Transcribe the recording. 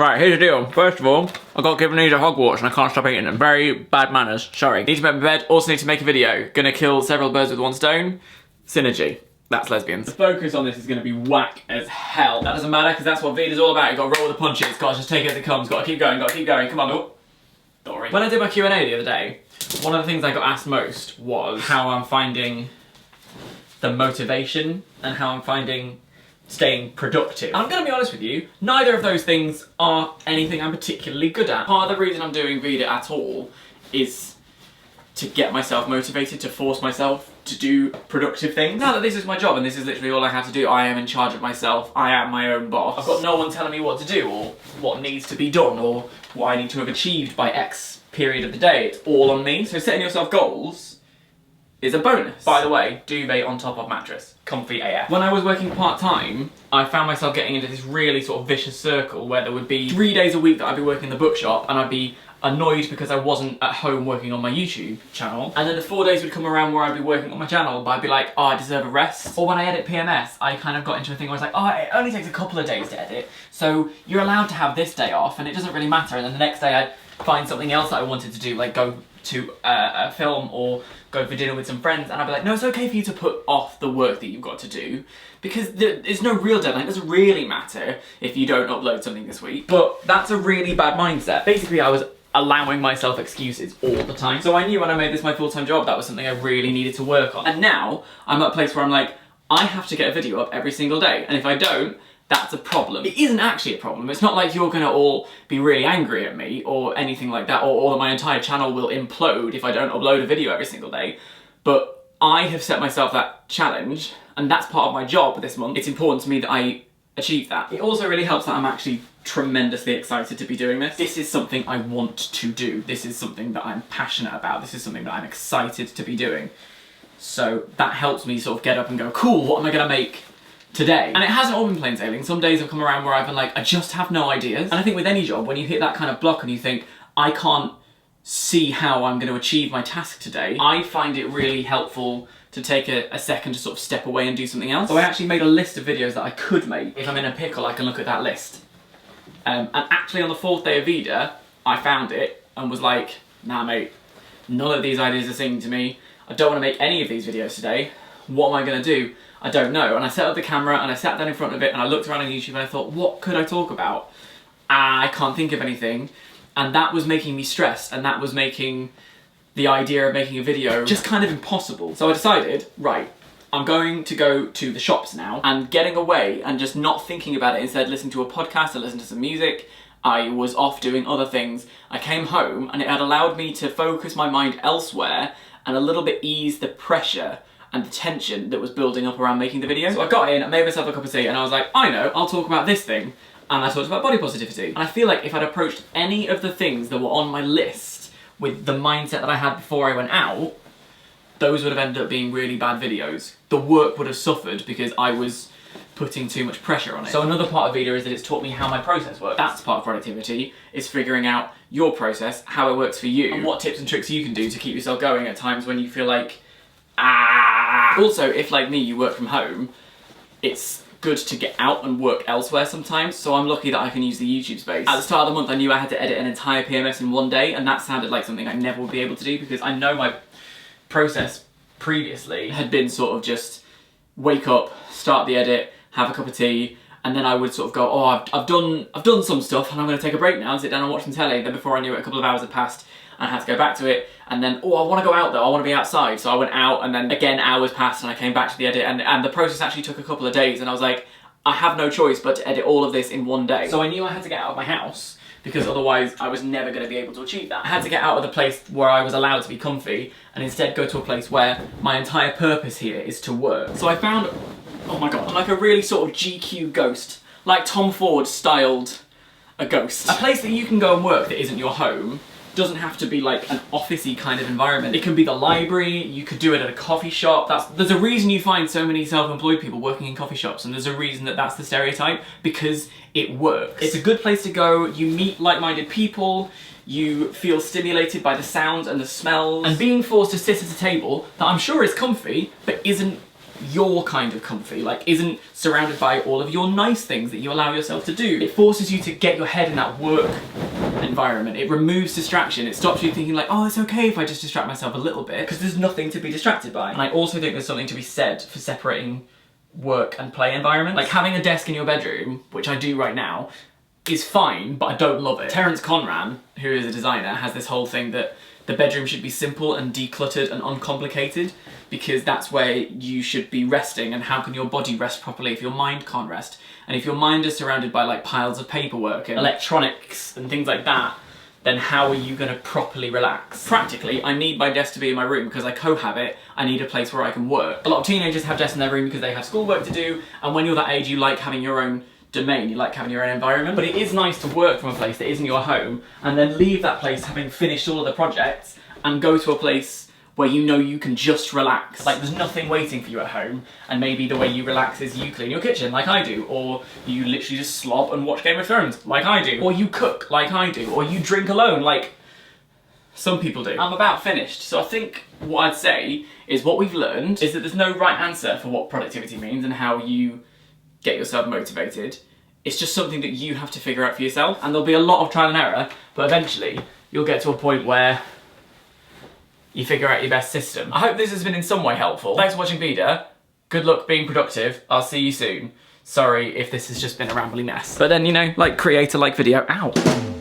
Right, here's the deal. First of all, I got given these at Hogwarts and I can't stop eating them. Very bad manners, sorry. Need to make my bed, also need to make a video. Gonna kill several birds with one stone. Synergy. That's lesbians. The focus on this is gonna be whack as hell. That doesn't matter, because that's what VEDA's all about. You gotta roll with the punches, gotta just take it as it comes, gotta keep going, come on. Oh. Sorry. When I did my Q&A the other day, one of the things I got asked most was how I'm finding the motivation and how I'm finding staying productive. I'm gonna be honest with you, neither of those things are anything I'm particularly good at. Part of the reason I'm doing VEDA at all is to get myself motivated, to force myself to do productive things. Now that this is my job and this is literally all I have to do, I am in charge of myself, I am my own boss. I've got no one telling me what to do or what needs to be done or what I need to have achieved by X period of the day. It's all on me. So setting yourself goals is a bonus. By the way, duvet on top of mattress. Comfy AF. When I was working part-time, I found myself getting into this really sort of vicious circle where there would be 3 days a week that I'd be working in the bookshop and I'd be annoyed because I wasn't at home working on my YouTube channel. And then the 4 days would come around where I'd be working on my channel, but I'd be like, oh, I deserve a rest. Or when I edit PMS, I kind of got into a thing where I was like, oh, it only takes a couple of days to edit, so you're allowed to have this day off and it doesn't really matter. And then the next day I'd find something else that I wanted to do, like go to a film or go for dinner with some friends, and I'd be like, no, it's okay for you to put off the work that you've got to do because there's no real deadline. It doesn't really matter if you don't upload something this week. But that's a really bad mindset. Basically, I was allowing myself excuses all the time. So I knew when I made this my full-time job, that was something I really needed to work on. And now I'm at a place where I'm like, I have to get a video up every single day, and if I don't, that's a problem. It isn't actually a problem. It's not like you're gonna all be really angry at me or anything like that, or my entire channel will implode if I don't upload a video every single day. But I have set myself that challenge, and that's part of my job this month. It's important to me that I achieve that. It also really helps that I'm actually tremendously excited to be doing this. This is something I want to do. This is something that I'm passionate about. This is something that I'm excited to be doing. So that helps me sort of get up and go, cool, what am I gonna make today? And it hasn't all been plain sailing. Some days have come around where I've been like, I just have no ideas. And I think with any job, when you hit that kind of block and you think, I can't see how I'm going to achieve my task today, I find it really helpful to take a second to sort of step away and do something else. So I actually made a list of videos that I could make. If I'm in a pickle, I can look at that list. And actually on the 4th day of VEDA, I found it and was like, nah mate, none of these ideas are singing to me. I don't want to make any of these videos today. What am I going to do? I don't know. And I set up the camera and I sat down in front of it and I looked around on YouTube and I thought, what could I talk about? I can't think of anything. And that was making me stressed, and that was making the idea of making a video just kind of impossible. So I decided, right, I'm going to go to the shops now, and getting away and just not thinking about it, instead listening to a podcast and listening to some music. I was off doing other things. I came home and it had allowed me to focus my mind elsewhere and a little bit ease the pressure and the tension that was building up around making the video. So I got in, I made myself a cup of tea, and I was like, I know, I'll talk about this thing. And I talked about body positivity. And I feel like if I'd approached any of the things that were on my list with the mindset that I had before I went out, those would have ended up being really bad videos. The work would have suffered because I was putting too much pressure on it. So another part of VEDA is that it's taught me how my process works. That's part of productivity, is figuring out your process, how it works for you, and what tips and tricks you can do to keep yourself going at times when you feel like, ah. Also, if like me, you work from home, it's good to get out and work elsewhere sometimes, so I'm lucky that I can use the YouTube space. At the start of the month, I knew I had to edit an entire PMS in one day, and that sounded like something I never would be able to do because I know my process previously had been sort of just wake up, start the edit, have a cup of tea, and then I would sort of go, oh, I've done some stuff and I'm going to take a break now and sit down and watch some telly. Then before I knew it, a couple of hours had passed and I had to go back to it, and then, oh, I want to go out though, I want to be outside. So I went out, and then again hours passed and I came back to the edit, and the process actually took a couple of days, and I was like, I have no choice but to edit all of this in one day. So I knew I had to get out of my house because otherwise I was never going to be able to achieve that. I had to get out of the place where I was allowed to be comfy and instead go to a place where my entire purpose here is to work. So I found, oh my god, I'm like a really sort of GQ ghost, like Tom Ford styled a ghost. A place that you can go and work that isn't your home. Doesn't have to be like an office-y kind of environment. It can be the library, you could do it at a coffee shop. There's a reason you find so many self-employed people working in coffee shops, and there's a reason that that's the stereotype, because it works. It's a good place to go, you meet like-minded people, you feel stimulated by the sounds and the smells, and being forced to sit at a table that I'm sure is comfy, but isn't your kind of comfy, like isn't surrounded by all of your nice things that you allow yourself to do. It forces you to get your head in that work environment. It removes distraction. It stops you thinking like, oh, it's okay if I just distract myself a little bit, because there's nothing to be distracted by. And I also think there's something to be said for separating work and play environment. Like having a desk in your bedroom, which I do right now, is fine, but I don't love it. Terence Conran, who is a designer, has this whole thing that the bedroom should be simple and decluttered and uncomplicated, because that's where you should be resting, and how can your body rest properly if your mind can't rest? And if your mind is surrounded by like piles of paperwork and electronics and things like that, then how are you going to properly relax? Practically, I need my desk to be in my room because I cohabit. I need a place where I can work. A lot of teenagers have desks in their room because they have schoolwork to do, and when you're that age, you like having your own domain, you like having your own environment. But it is nice to work from a place that isn't your home, and then leave that place having finished all of the projects and go to a place where you know you can just relax. Like there's nothing waiting for you at home, and maybe the way you relax is you clean your kitchen like I do, or you literally just slob and watch Game of Thrones like I do, or you cook like I do, or you drink alone like some people do. I'm about finished, so I think what I'd say is what we've learned is that there's no right answer for what productivity means and how you get yourself motivated. It's just something that you have to figure out for yourself, and there'll be a lot of trial and error, but eventually you'll get to a point where you figure out your best system. I hope this has been in some way helpful. Thanks for watching VEDA. Good luck being productive. I'll see you soon. Sorry if this has just been a rambly mess. But then, you know, like creator, like video. Ow.